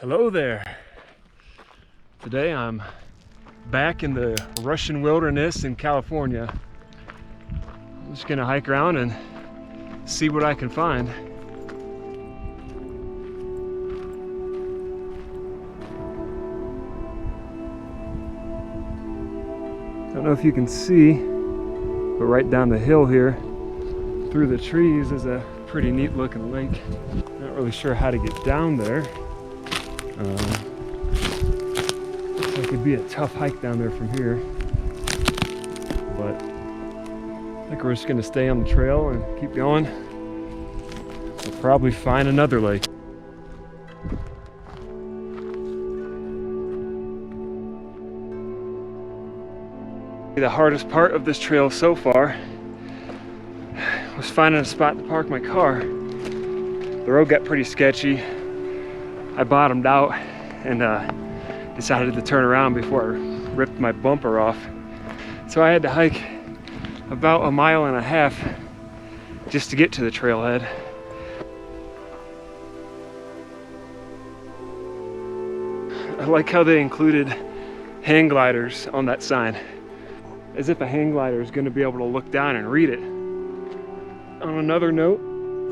Hello there. Today I'm back in the Russian wilderness in California. I'm just gonna hike around and see what I can find. Don't know if you can see, but right down the hill here through the trees is a pretty neat looking lake. Not really sure how to get down there. It could be a tough hike down there from here, but I think we're just going to stay on the trail and keep going. We'll probably find another lake. The hardest part of this trail so far was finding a spot to park my car. The road got pretty sketchy. I bottomed out and decided to turn around before I ripped my bumper off. So I had to hike about 1.5 miles just to get to the trailhead. I like how they included hang gliders on that sign, as if a hang glider is going to be able to look down and read it. On another note,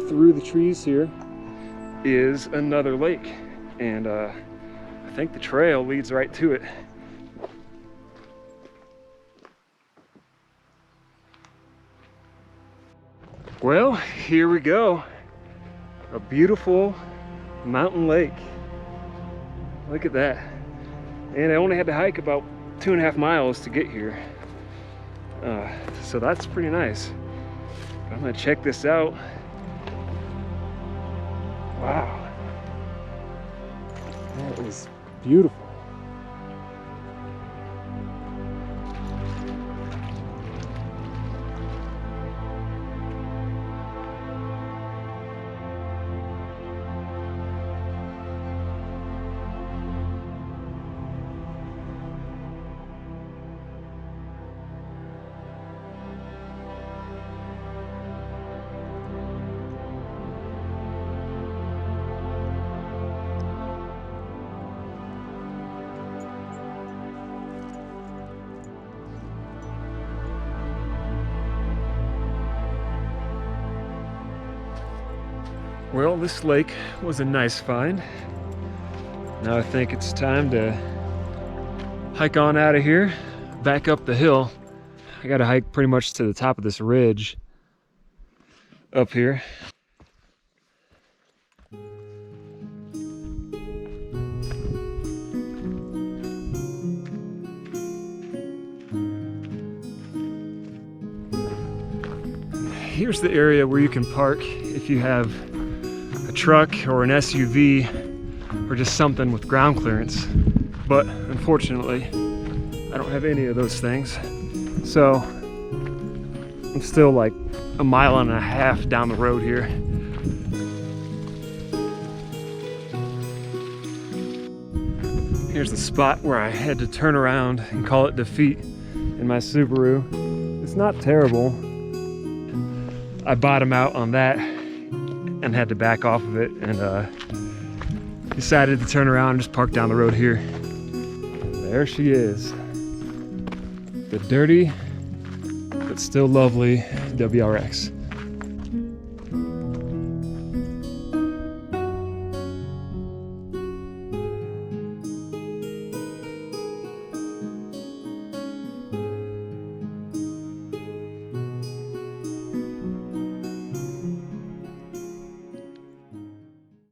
through the trees here is another lake, and I think the trail leads right to it. Well, here we go. A beautiful mountain lake. Look at that. And I only had to hike about 2.5 miles to get here. So that's pretty nice. I'm gonna check this out. Wow. That is beautiful. Well, this lake was a nice find. Now I think it's time to hike on out of here, back up the hill. I gotta hike pretty much to the top of this ridge up here. Here's the area where you can park if you have a truck or an SUV or just something with ground clearance. But unfortunately, I don't have any of those things. So I'm still like 1.5 miles down the road here. Here's the spot where I had to turn around and call it defeat in my Subaru. It's not terrible. I bottomed out on that and had to back off of it, and decided to turn around and just park down the road here. And there she is, the dirty but still lovely WRX.